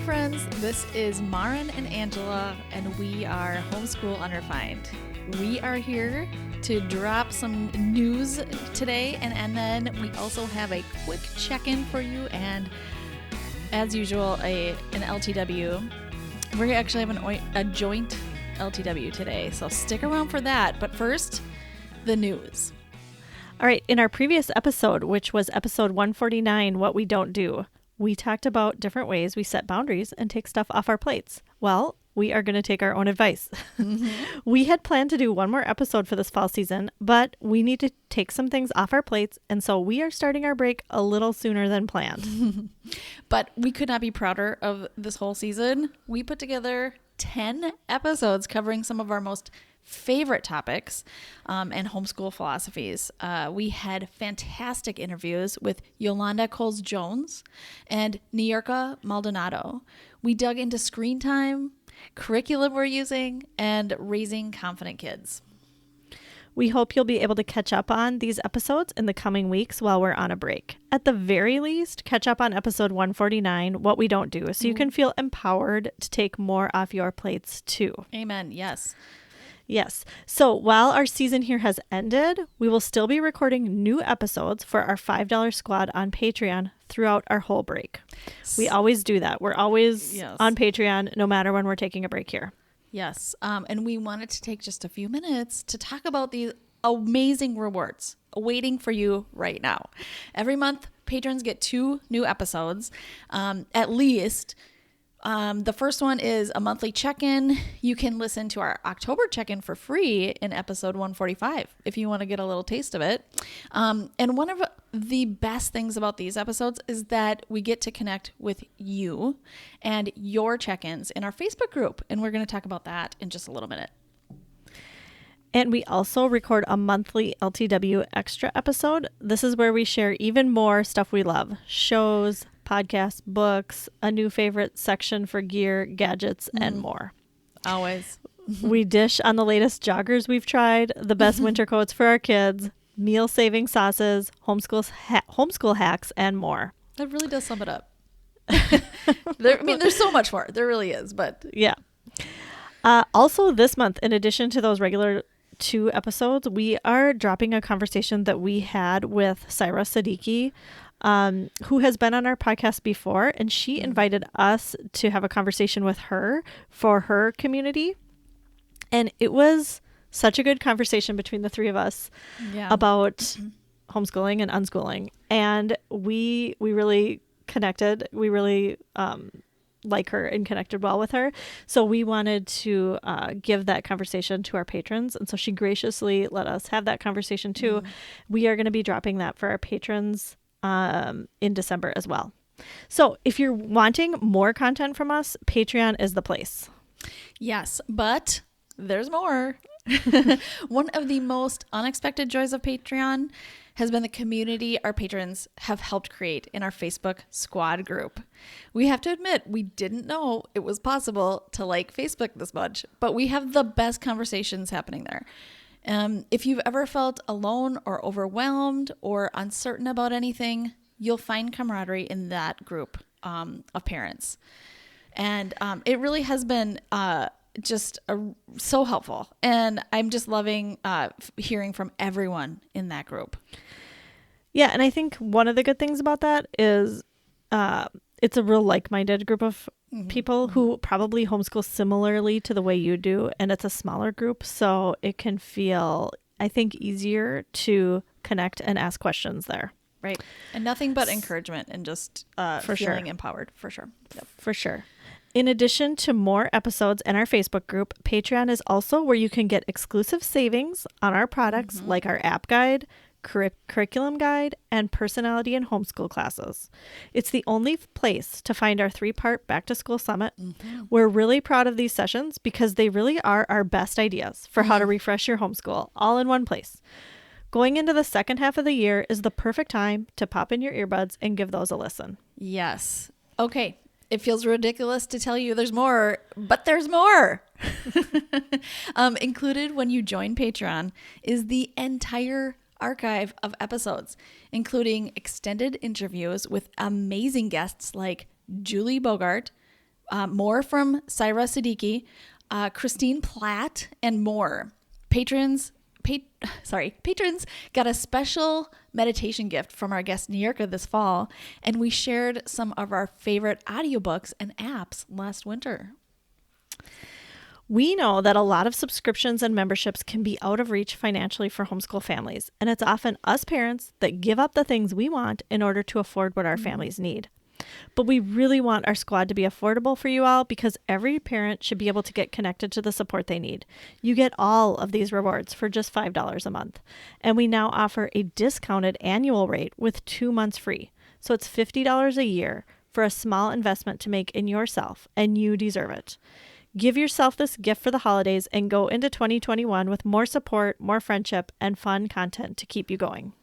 friends, this is Maren and Angela, and we are Homeschool Unrefined. We are here to drop some news today, and then we also have a quick check-in for you, and as usual, an LTW. We actually have a joint LTW today, so stick around for that. But first, the news. All right, in our previous episode, which was episode 149, What We Don't Do, we talked about different ways we set boundaries and take stuff off our plates. Well, we are going to take our own advice. Mm-hmm. We had planned to do one more episode for this fall season, but we need to take some things off our plates, and so we are starting our break a little sooner than planned. But we could not be prouder of this whole season. We put together 10 episodes covering some of our most favorite topics and homeschool philosophies. We had fantastic interviews with Yolanda Coles-Jones and Niurka Maldonado. We dug into screen time, curriculum we're using, and raising confident kids. We hope you'll be able to catch up on these episodes in the coming weeks while we're on a break. At the very least, catch up on episode 149, What We Don't Do, so you can feel empowered to take more off your plates too. Amen. Yes. Yes. So while our season here has ended, we will still be recording new episodes for our $5 squad on Patreon throughout our whole break. We always do that. We're always on Patreon, no matter when we're taking a break here. Yes. And we wanted to take just a few minutes to talk about these amazing rewards waiting for you right now. Every month, patrons get 2 new episodes, at least. The first one is a monthly check-in. You can listen to our October check-in for free in episode 145 if you want to get a little taste of it. And one of the best things about these episodes is that we get to connect with you and your check-ins in our Facebook group. And we're going to talk about that in just a little minute. And we also record a monthly LTW Extra episode. This is where we share even more stuff we love. Shows, podcasts, books, a new favorite section for gear, gadgets, and more. Always. We dish on the latest joggers we've tried, the best winter coats for our kids, meal-saving sauces, homeschool hacks, and more. That really does sum it up. There's so much more. There really is, but... Yeah. Also this month, in addition to those regular 2 episodes, we are dropping a conversation that we had with Saira Siddiqui, who has been on our podcast before, and she invited us to have a conversation with her for her community. And it was such a good conversation between the 3 of us about homeschooling and unschooling. And we really connected. We really like her and connected well with her. So we wanted to give that conversation to our patrons. And so she graciously let us have that conversation too. We are going to be dropping that for our patrons in December as well. So if you're wanting more content from us, Patreon is the place. Yes, but there's more. One of the most unexpected joys of Patreon has been the community our patrons have helped create in our Facebook squad group. We have to admit, we didn't know it was possible to like Facebook this much, but we have the best conversations happening there. If you've ever felt alone or overwhelmed or uncertain about anything, you'll find camaraderie in that group of parents. And it really has been so helpful. And I'm just loving hearing from everyone in that group. Yeah, and I think one of the good things about that is it's a real like-minded group of people who probably homeschool similarly to the way you do, and it's a smaller group, so it can feel, I think, easier to connect and ask questions there. Right. And nothing but encouragement and just feeling empowered, for sure. Yep. For sure. In addition to more episodes in our Facebook group, Patreon is also where you can get exclusive savings on our products like our app guide, curriculum guide, and personality and homeschool classes. It's the only place to find our 3-part back to school summit. We're really proud of these sessions because they really are our best ideas for how to refresh your homeschool all in one place. Going into the second half of the year is the perfect time to pop in your earbuds and give those a listen. Yes. Okay. It feels ridiculous to tell you there's more, but there's more. Included when you join Patreon is the entire archive of episodes, including extended interviews with amazing guests like Julie Bogart, more from Syra Siddiqui, Christine Platt, and more. Patrons got a special meditation gift from our guest New Yorker this fall, and we shared some of our favorite audiobooks and apps last winter. We know that a lot of subscriptions and memberships can be out of reach financially for homeschool families, and it's often us parents that give up the things we want in order to afford what our families need. But we really want our squad to be affordable for you all because every parent should be able to get connected to the support they need. You get all of these rewards for just $5 a month. And we now offer a discounted annual rate with 2 months free. So it's $50 a year for a small investment to make in yourself, and you deserve it. Give yourself this gift for the holidays and go into 2021 with more support, more friendship, and fun content to keep you going.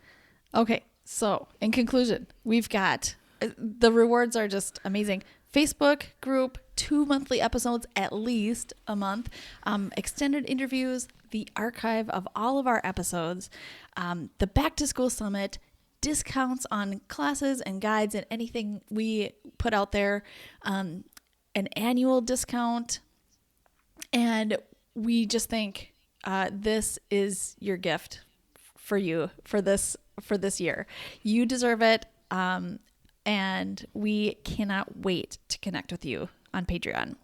Okay, so in conclusion, we've got the rewards are just amazing. Facebook group, 2 monthly episodes at least a month, extended interviews, the archive of all of our episodes, the back to school summit, discounts on classes and guides and anything we put out there, an annual discount. And we just think this is your gift for you for this year. You deserve it. And we cannot wait to connect with you on Patreon.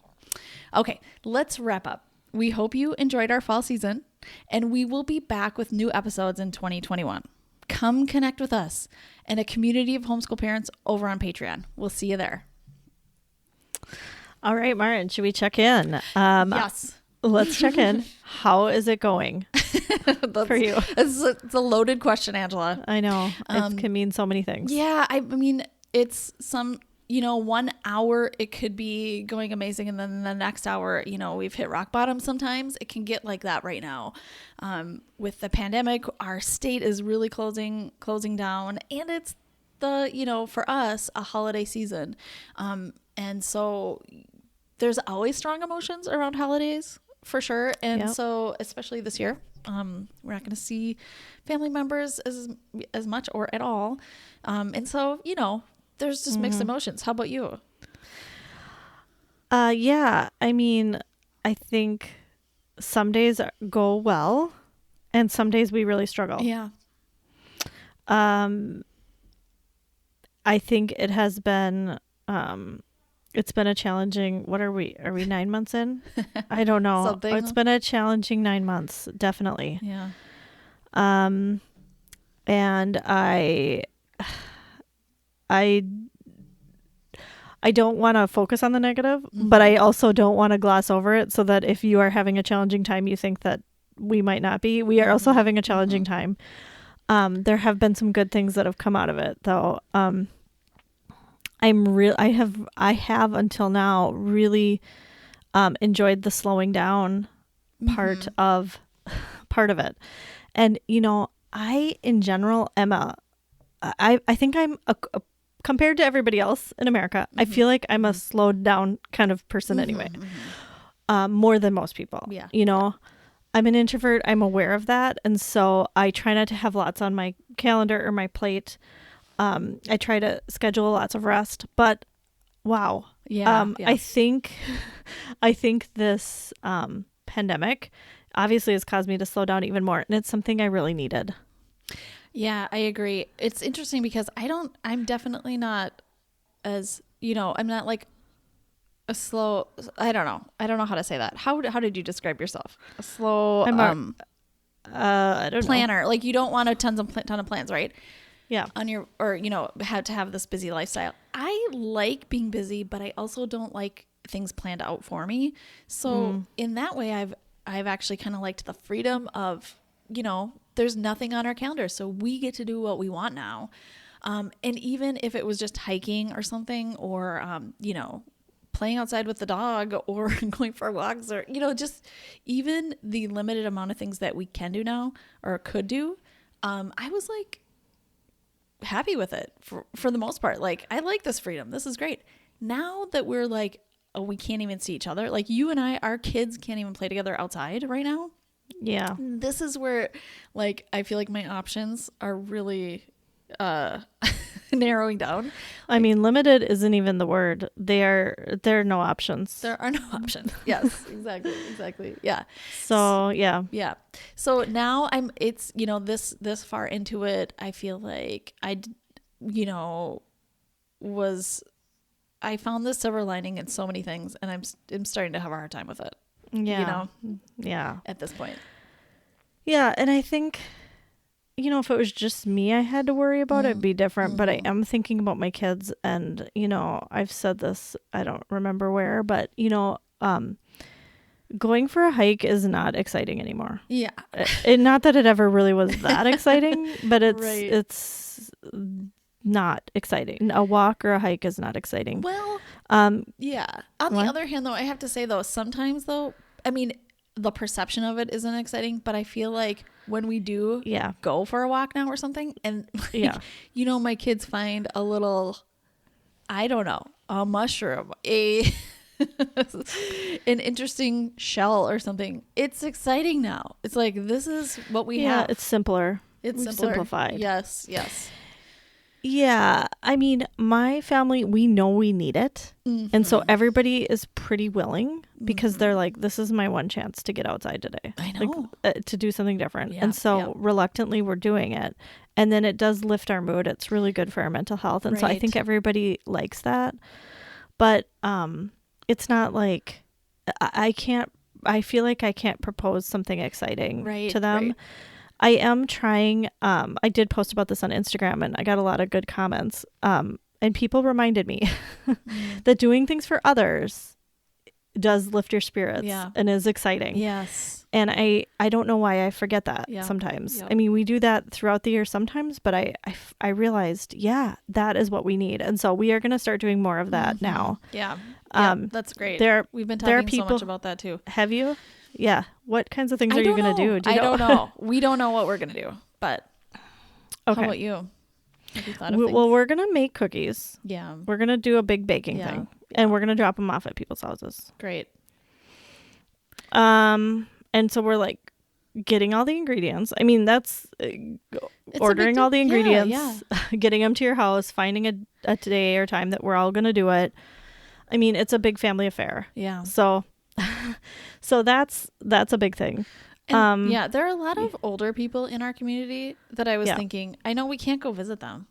Okay, let's wrap up. We hope you enjoyed our fall season, and we will be back with new episodes in 2021. Come connect with us and a community of homeschool parents over on Patreon. We'll see you there. All right, Maren, should we check in? Yes. Let's check in. How is it going for you? It's a loaded question, Angela. I know. It can mean so many things. Yeah, I mean, it's 1 hour it could be going amazing, and then the next hour, we've hit rock bottom. Sometimes it can get like that right now. With the pandemic, our state is really closing down, and it's for us, a holiday season. And so there's always strong emotions around holidays for sure. And so especially this year, we're not going to see family members as much or at all. And so, there's just mixed emotions. How about you? Yeah. I mean, I think some days go well and some days we really struggle. Yeah. I think it has been, it's been a challenging, what are we 9 months in? I don't know. Something. It's been a challenging 9 months, definitely. Yeah. And I don't want to focus on the negative, but I also don't want to gloss over it so that if you are having a challenging time, you think that we might not be. We are also having a challenging time. There have been some good things that have come out of it, though. I have until now really enjoyed the slowing down part of it. And I in general am I think I'm compared to everybody else in America, I feel like I'm a slowed down kind of person anyway. More than most people. Yeah. I'm an introvert. I'm aware of that. And so I try not to have lots on my calendar or my plate. I try to schedule lots of rest, but wow. Yeah. I think this pandemic obviously has caused me to slow down even more. And it's something I really needed. Yeah, I agree. It's interesting because I'm definitely not as, I'm not like a slow, I don't know how to say that. How did you describe yourself? A slow, I don't planner. know. Like you don't want a ton of plans, right? Yeah. On your, or, have to have this busy lifestyle. I like being busy, but I also don't like things planned out for me. So in that way, I've actually kind of liked the freedom of, there's nothing on our calendar. So we get to do what we want now. And even if it was just hiking or something, or, playing outside with the dog or going for walks or, just even the limited amount of things that we can do now or could do. I was like happy with it for the most part. Like, I like this freedom. This is great. Now that we're like, oh, we can't even see each other. Like you and our kids can't even play together outside right now. Yeah. This is where, like, I feel like my options are really narrowing down. I mean, limited isn't even the word. There are no options. There are no options. Yes, exactly. Yeah. So, yeah. Yeah. So now it's, this far into it, I feel like I found the silver lining in so many things, and I'm starting to have a hard time with it. Yeah. Yeah. At this point. Yeah. And I think, if it was just me I had to worry about, it'd be different. But I am thinking about my kids, and, I've said this, I don't remember where, but, going for a hike is not exciting anymore. Yeah. Not that it ever really was that exciting, but it's Right. it's not exciting. A walk or a hike is not exciting. Well, yeah. On the other hand, though, I have to say, though, sometimes, though, I mean, the perception of it isn't exciting, but I feel like when we do go for a walk now or something, and my kids find a little, I don't know, a mushroom, an interesting shell or something. It's exciting now. It's like, this is what we have. It's simpler. We've simplified. Yes. Yeah. I mean, my family, we know we need it. And so everybody is pretty willing, because they're like, this is my one chance to get outside today. I know. To do something different. Yeah, and so reluctantly we're doing it. And then it does lift our mood. It's really good for our mental health. And so I think everybody likes that. But it's not like I feel like I can't propose something exciting to them. Right. I am trying. I did post about this on Instagram, and I got a lot of good comments. And people reminded me that doing things for others does lift your spirits and is exciting. Yes. And I don't know why I forget that sometimes. I mean, we do that throughout the year sometimes, but I realized, that is what we need. And so we are going to start doing more of that now. Yeah. That's great. We've been talking so much about that too. Have you? Yeah. What kinds of things are you going to do? I don't know. We don't know what we're going to do, but how about you? Have you thought of things? Well, we're going to make cookies. Yeah. We're going to do a big baking thing, and we're going to drop them off at people's houses. Great. And so we're like getting all the ingredients. I mean, that's ordering all the ingredients, getting them to your house, finding a day or time that we're all going to do it. I mean, it's a big family affair. Yeah. So that's a big thing. And there are a lot of older people in our community that I was thinking, I know we can't go visit them,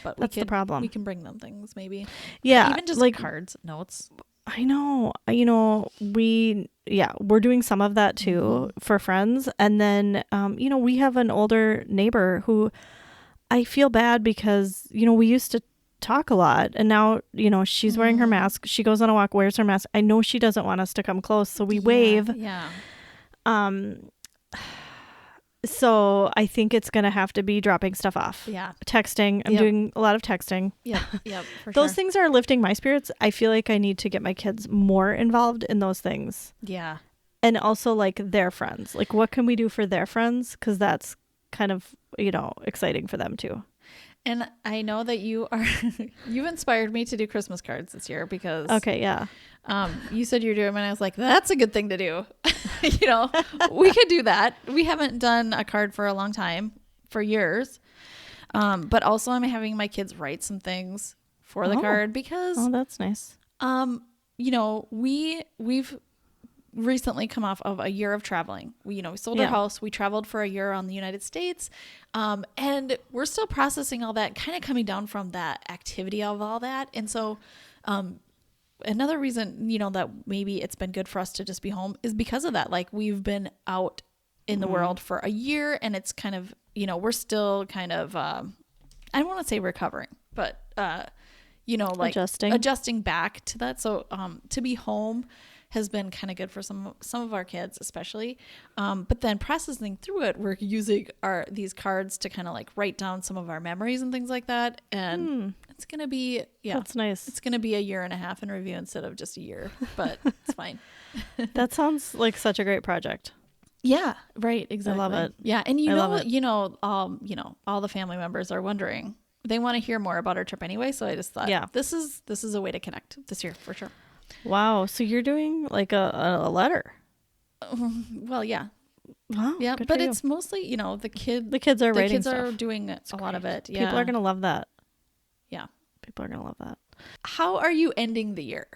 but that's the problem. We can bring them things maybe. Yeah. Even just like cards, notes. I know, we're doing some of that too for friends. And then, we have an older neighbor who I feel bad because, we used to talk a lot, and now, she's wearing her mask. She goes on a walk, wears her mask. I know she doesn't want us to come close, so we wave. Yeah. So I think it's going to have to be dropping stuff off. Yeah. Texting. I'm doing a lot of texting. Yeah. For those things are lifting my spirits. I feel like I need to get my kids more involved in those things. Yeah. And also like their friends. Like, what can we do for their friends? Because that's kind of, exciting for them too. And I know that you've inspired me to do Christmas cards this year because you said you're doing them, and I was like, that's a good thing to do. We could do that. We haven't done a card for a long time, for years. But also I'm having my kids write some things for the card because that's nice. We've recently come off of a year of traveling. We sold our house. We traveled for a year on the United States. And we're still processing all that, kind of coming down from that activity of all that. And so, another reason, that maybe it's been good for us to just be home is because of that. Like, we've been out in the world for a year, and it's kind of, we're still kind of, I don't want to say recovering, but, like adjusting back to that. So, to be home has been kind of good for some of our kids, especially. But then processing through it, we're using these cards to kind of like write down some of our memories and things like that. And it's going to be, that's nice. It's going to be a year and a half in review instead of just a year, but it's fine. That sounds like such a great project. Yeah, right. Exactly. I love it. Yeah. And all the family members are wondering, they want to hear more about our trip anyway. So I just thought, this is a way to connect this year for sure. Wow. So you're doing like a letter. Well, yeah. Wow. Yeah. But it's mostly, the kids are writing stuff. The kids are doing a lot of it. Yeah. People are going to love that. People are going to love that. How are you ending the year?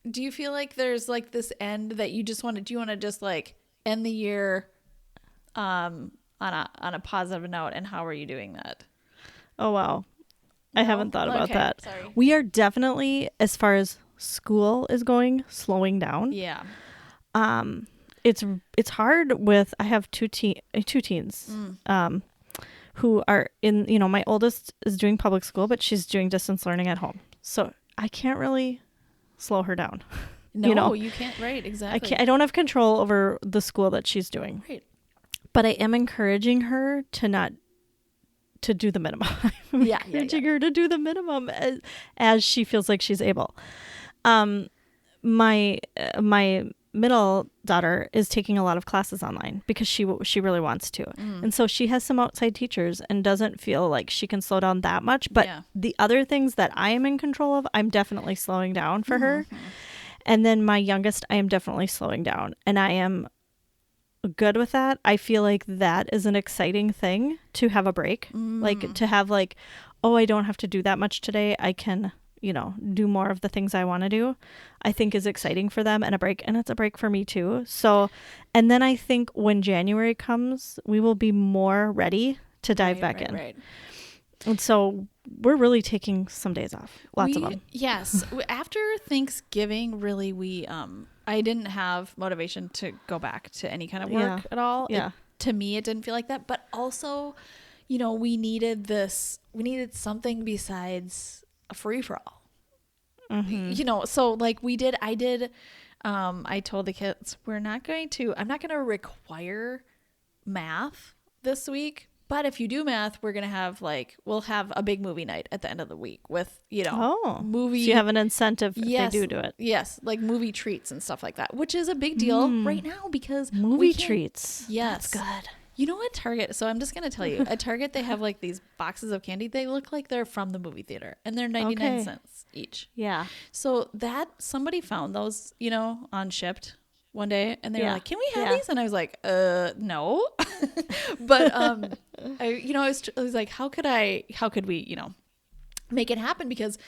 Do you feel like there's like this end that you just do you want to just like end the year on a positive note, and how are you doing that? Oh, wow. I haven't thought about that. Sorry. We are definitely, as far as school is going, slowing down. Yeah. It's hard with, I have two teens who are in, my oldest is doing public school, but she's doing distance learning at home. So I can't really slow her down. No, you can't. Right. Exactly. I don't have control over the school that she's doing. Right. But I am encouraging her to do the minimum. I'm encouraging her to do the minimum as she feels like she's able. My middle daughter is taking a lot of classes online because she really wants to. And so she has some outside teachers and doesn't feel like she can slow down that much. But the other things that I am in control of, I'm definitely slowing down for her. And then my youngest, I am definitely slowing down. And I am good with that. I feel like that is an exciting thing to have a break. Like to have like, oh, I don't have to do that much today. I can do more of the things I want to do, I think is exciting for them, and a break. And it's a break for me too. So, and then I think when January comes, we will be more ready to dive back in. Right. And so we're really taking some days off. Lots of them. Yes. After Thanksgiving, really, I didn't have motivation to go back to any kind of work at all. Yeah. To me, it didn't feel like that. But also, we needed something besides a free-for-all. So like I told the kids, I'm not going to require math this week, but if you do math, we're going to have we'll have a big movie night at the end of the week with, movie. So you have an incentive if they do it. Yes. Like movie treats and stuff like that, which is a big deal right now because movie treats. Yes. That's good. At Target, so I'm just going to tell you, at Target, they have like these boxes of candy. They look like they're from the movie theater, and they're 99 cents each. Yeah. So somebody found those, on Shipped one day, and they were like, can we have these? And I was like, no. But, I was like, how could we, make it happen? Because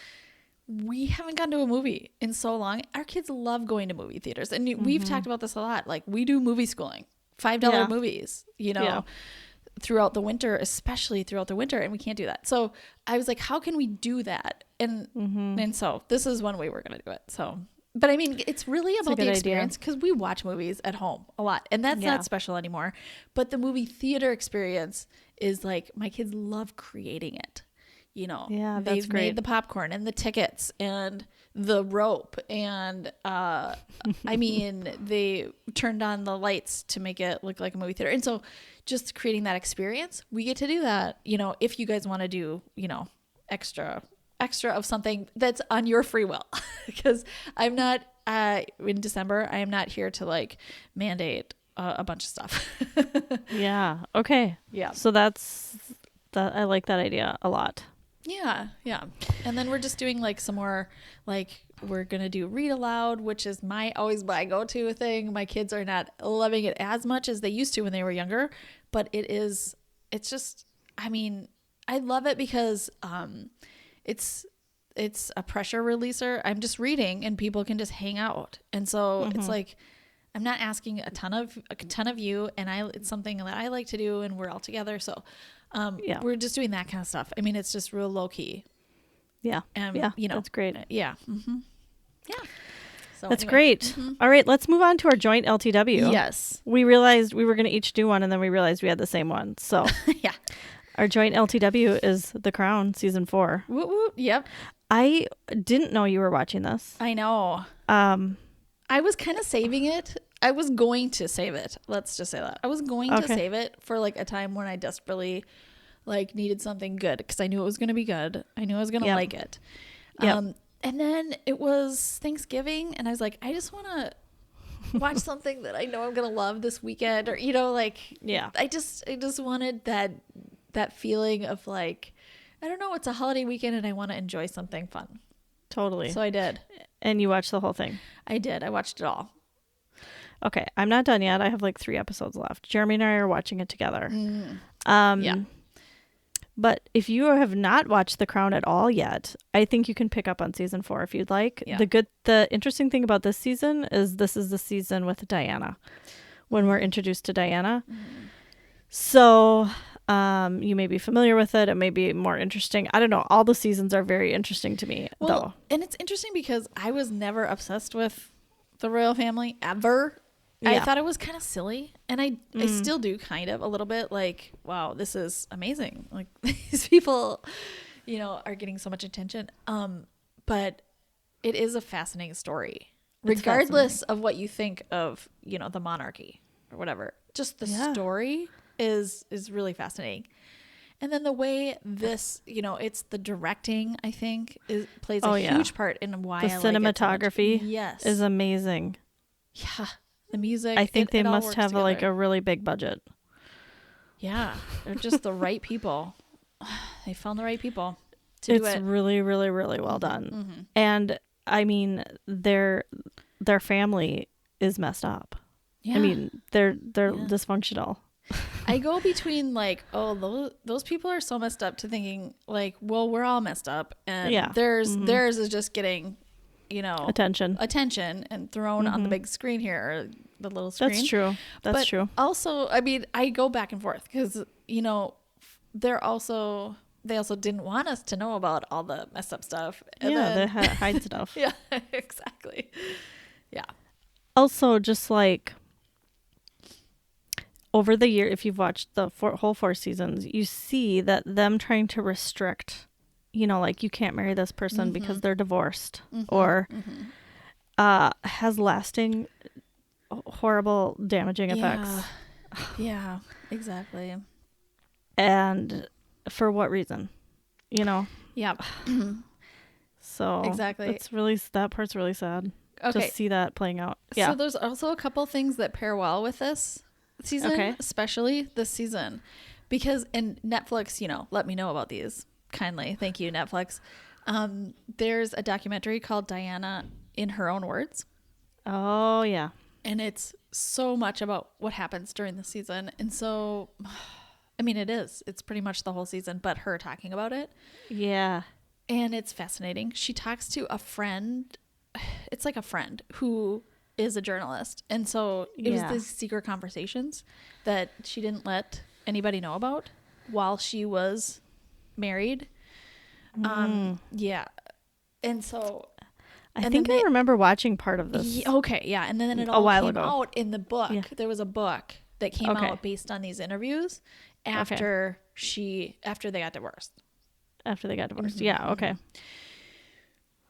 we haven't gone to a movie in so long. Our kids love going to movie theaters. And we've talked about this a lot. Like, we do movie schooling. $5 movies, throughout the winter, especially throughout the winter, and we can't do that. So I was like, how can we do that? And so this is one way we're going to do it. So, but I mean, it's really about the experience because we watch movies at home a lot, and that's not special anymore. But the movie theater experience is like, my kids love creating it. They've made the popcorn and the tickets and the rope and they turned on the lights to make it look like a movie theater. And so just creating that experience, we get to do that, if you guys want to do, extra of something that's on your free will. Because I'm not in December, I am not here to mandate a bunch of stuff. Yeah. Okay. Yeah. So I like that idea a lot. Yeah. And then we're just doing some more we're going to do read aloud, which is always my go-to thing. My kids are not loving it as much as they used to when they were younger, but it's just, I love it because it's a pressure releaser. I'm just reading and people can just hang out. And so it's like, I'm not asking a ton of you, and it's something that I like to do, and we're all together. So we're just doing that kind of stuff. It's just real low key. Yeah. That's great. Yeah. Mm-hmm. Yeah. So that's great. Mm-hmm. All right, let's move on to our joint LTW. Yes. We realized we were going to each do one, and then we realized we had the same one. So yeah. Our joint LTW is The Crown season 4. Whoop, whoop. Yep. I didn't know you were watching this. I know. I was kind of saving it. I was going to save it. Let's just say that. I was going to save it for a time when I desperately needed something good because I knew it was going to be good. I knew I was going to like it. Yep. And then it was Thanksgiving and I was like, I just want to watch something that I know I'm going to love this weekend or, I just wanted that feeling of I don't know, it's a holiday weekend and I want to enjoy something fun. Totally. So I did. And you watched the whole thing? I did. I watched it all. Okay. I'm not done yet. I have 3 episodes left. Jeremy and I are watching it together. Yeah. But if you have not watched The Crown at all yet, I think you can pick up on season 4 if you'd like. Yeah. The interesting thing about this season is this is the season with Diana, when we're introduced to Diana. So you may be familiar with it. It may be more interesting. I don't know. All the seasons are very interesting to me, though. And it's interesting because I was never obsessed with the royal family ever. I thought it was kind of silly, and I still do kind of a little bit, like, wow, this is amazing. Like, these people, are getting so much attention. But it is a fascinating story, regardless of what you think of, the monarchy or whatever. Just the story is really fascinating. And then the way this, it's the directing, I think, plays a huge part in why the I like cinematography it so much. Yes. is amazing. Yeah. The music. I think they all must works have together. like a really big budget. Yeah. They're just the right people. They found the right people to do it. It's really, really, really well done. And I mean, their family is messed up. Yeah. I mean, they're dysfunctional. I go between like, oh, those people are so messed up, to thinking like, well, we're all messed up, and theirs is just getting, attention and thrown on the big screen here, or the little screen. That's true. That's true. Also, I mean, I go back and forth because they also didn't want us to know about all the messed up stuff. And they hide stuff. Yeah, exactly. Yeah. Also, just like, over the year, if you've watched the whole 4 seasons, you see that them trying to restrict, like, you can't marry this person because they're divorced, or has lasting, horrible, damaging effects. Yeah, exactly. And for what reason? Yeah. So exactly. That part's really sad. Okay. To see that playing out. Yeah. So there's also a couple things that pair well with this season, especially this season, because, and Netflix, let me know about these kindly. Thank you, Netflix. There's a documentary called Diana in Her Own Words. Oh, yeah. And it's so much about what happens during the season. And so, I mean, it's pretty much the whole season, but her talking about it. Yeah. And it's fascinating. She talks to a friend. It's like a friend who is a journalist. And so it was these secret conversations that she didn't let anybody know about while she was married. Yeah. And so I think I remember watching part of this. Okay, yeah. And then it all came out in the book. Yeah. There was a book that came out based on these interviews after they got divorced. After they got divorced. Yeah, okay.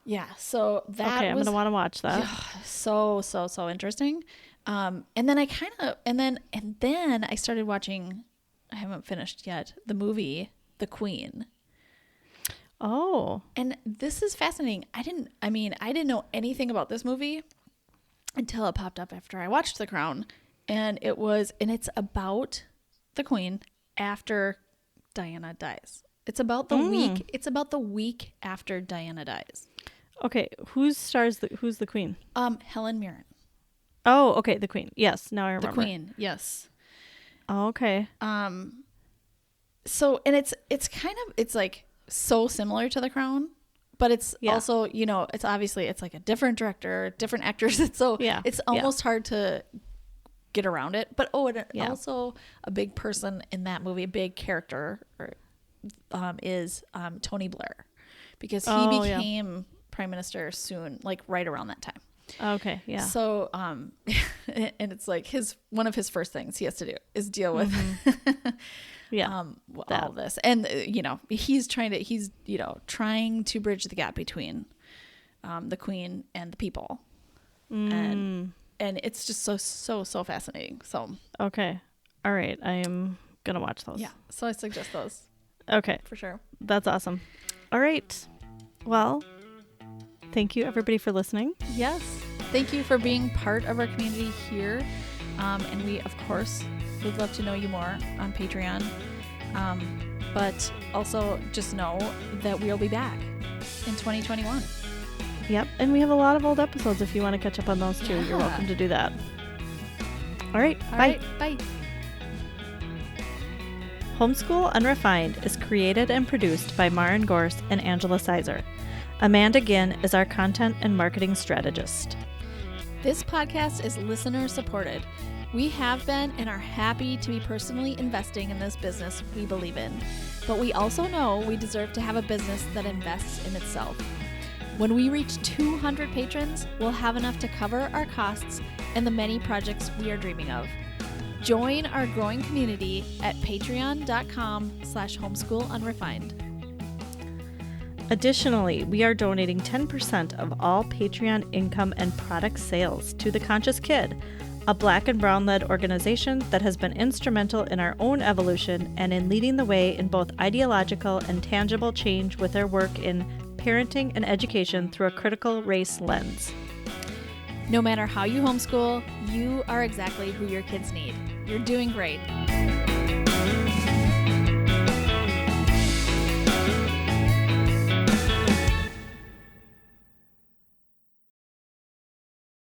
Yeah, so that I'm going to want to watch that. So interesting. And then I started watching, I haven't finished yet, the movie The Queen. Oh. And this is fascinating. I didn't know anything about this movie until it popped up after I watched The Crown. And it's about the Queen after Diana dies. It's about the week after Diana dies. Okay, who's the Queen? Helen Mirren. Oh, okay, the Queen. Yes, now I remember. The Queen, yes. Oh, okay. So, and it's like so similar to The Crown, but it's also, it's obviously, it's like a different director, different actors. It's it's almost hard to get around it. But also a big person in that movie, a big character, is Tony Blair, because he became prime minister soon, like right around that time. Okay, yeah. So, and it's like one of his first things he has to do is deal with, all this, and he's trying to bridge the gap between, the Queen and the people, and it's just so fascinating. So, okay, all right, I am gonna watch those. Yeah, so I suggest those. Okay, for sure. That's awesome. All right, well. Thank you, everybody, for listening. Yes. Thank you for being part of our community here. And we, of course, would love to know you more on Patreon. But also just know that we'll be back in 2021. Yep. And we have a lot of old episodes if you want to catch up on those too. You're welcome to do that. All right. Bye. Bye. Homeschool Unrefined is created and produced by Maren Gorse and Angela Sizer. Amanda Ginn is our content and marketing strategist. This podcast is listener supported. We have been and are happy to be personally investing in this business we believe in. But we also know we deserve to have a business that invests in itself. When we reach 200 patrons, we'll have enough to cover our costs and the many projects we are dreaming of. Join our growing community at patreon.com/homeschoolunrefined. Additionally, we are donating 10% of all Patreon income and product sales to The Conscious Kid, a Black and Brown-led organization that has been instrumental in our own evolution and in leading the way in both ideological and tangible change with their work in parenting and education through a critical race lens. No matter how you homeschool, you are exactly who your kids need. You're doing great.